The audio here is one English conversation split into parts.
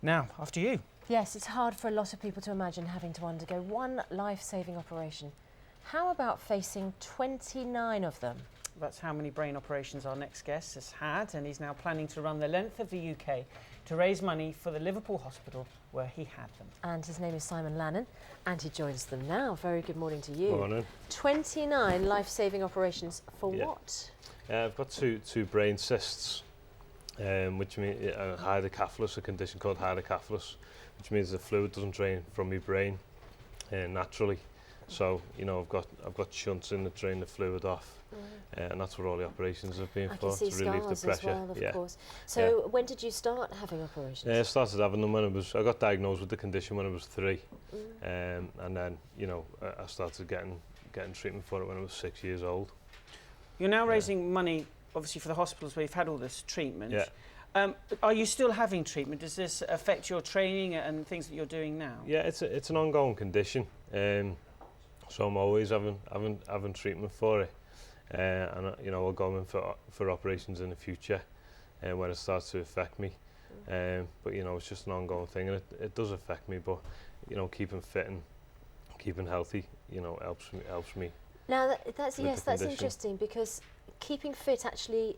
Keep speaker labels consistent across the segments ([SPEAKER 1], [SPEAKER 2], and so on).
[SPEAKER 1] Now, after you.
[SPEAKER 2] Yes, it's hard for a lot of people to imagine having to undergo one life-saving operation. How about facing 29 of them?
[SPEAKER 1] That's how many brain operations our next guest has had, and he's now planning to run the length of the UK to raise money for the Liverpool hospital where he had them.
[SPEAKER 2] And his name is Simon Lannon, and he joins them now. Very good morning to you.
[SPEAKER 3] Morning.
[SPEAKER 2] 29 life-saving operations for what?
[SPEAKER 3] I've got two brain cysts, which means hydrocephalus, a condition called hydrocephalus, which means the fluid doesn't drain from my brain naturally. So, you know, I've got shunts in that drain the fluid off, and that's what all the operations have been for,
[SPEAKER 2] to
[SPEAKER 3] relieve the pressure.
[SPEAKER 2] as well, of course. So, when did you start having operations?
[SPEAKER 3] I started having them when I got diagnosed with the condition when I was 3, and then, you know, I started getting treatment for it when I was 6 years old.
[SPEAKER 1] You're now raising money, obviously, for the hospitals where you've had all this treatment.
[SPEAKER 3] Yeah.
[SPEAKER 1] Are you still having treatment? Does this affect your training and things that you're doing now?
[SPEAKER 3] Yeah, it's an ongoing condition. So I'm always having treatment for it, and you know, I'll go in for operations in the future, when it starts to affect me. But you know, it's just an ongoing thing, and it does affect me. But you know, keeping fit and keeping healthy, you know, helps me.
[SPEAKER 2] Now that's interesting, because keeping fit, actually,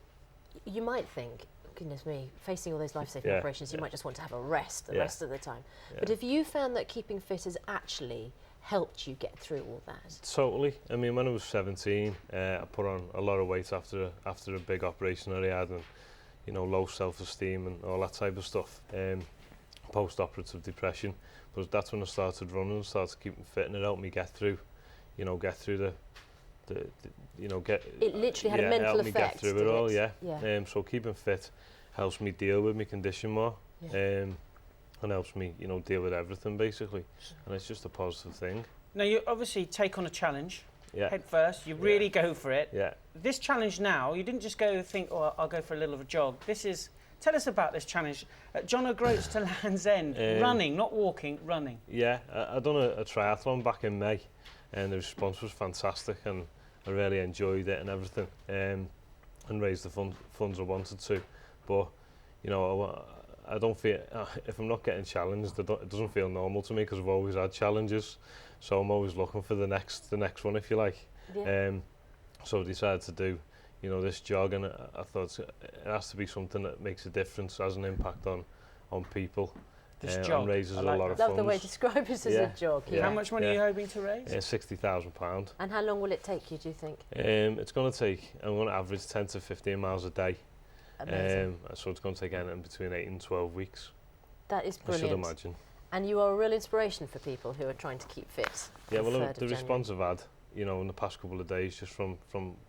[SPEAKER 2] you might think, goodness me, facing all those life-saving operations, you might just want to have a rest the rest of the time. But have you found that keeping fit has actually helped you get through all that?
[SPEAKER 3] Totally. I mean, when I was 17, I put on a lot of weight after a big operation that I had, and you know, low self-esteem and all that type of stuff. Post-operative depression, but that's when I started running and started keeping fit, and it helped me get through the you know,
[SPEAKER 2] it literally had a mental effect.
[SPEAKER 3] Get through it all, yeah. So keeping fit helps me deal with my condition more. And helps me, you know, deal with everything basically, and it's just a positive thing.
[SPEAKER 1] Now, you obviously take on a challenge, head first. You really go for it.
[SPEAKER 3] Yeah.
[SPEAKER 1] This challenge now, you didn't just go think, oh, I'll go for a little of a jog. Tell us about this challenge. John O Groats to Land's End, running, not walking, running. Yeah,
[SPEAKER 3] I done a triathlon back in May, and the response was fantastic, and I really enjoyed it and everything, and raised the funds I wanted to. But you know, I don't feel, if I'm not getting challenged, it doesn't feel normal to me, because I've always had challenges. So I'm always looking for the next one, if you like. So I decided to do, you know, this jog, and I thought it has to be something that makes a difference, has an impact on people.
[SPEAKER 1] This jog,
[SPEAKER 3] and raises a lot of funds.
[SPEAKER 2] Love the way to describe it as a jog.
[SPEAKER 1] How much money are you hoping to raise?
[SPEAKER 3] £60,000.
[SPEAKER 2] And how long will it take you, do you think?
[SPEAKER 3] It's going to take, I'm going to average 10 to 15 miles a day. So it's going to take anything between 8 and 12 weeks.
[SPEAKER 2] That is brilliant.
[SPEAKER 3] I should imagine.
[SPEAKER 2] And you are a real inspiration for people who are trying to keep fit.
[SPEAKER 3] Yeah, well, the response I've had, you know, in the past couple of days, just from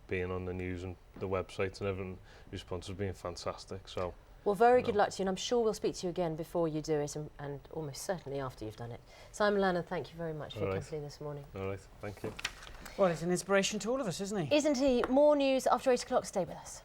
[SPEAKER 3] being on the news and the websites and everything, the response has been fantastic. So.
[SPEAKER 2] Well, very good luck to you, and I'm sure we'll speak to you again before you do it, and almost certainly after you've done it. Simon Lannon, thank you very much for your company this morning.
[SPEAKER 3] All right, thank you.
[SPEAKER 1] Well, he's an inspiration to all of us, isn't he?
[SPEAKER 2] Isn't he? More news after 8 o'clock. Stay with us.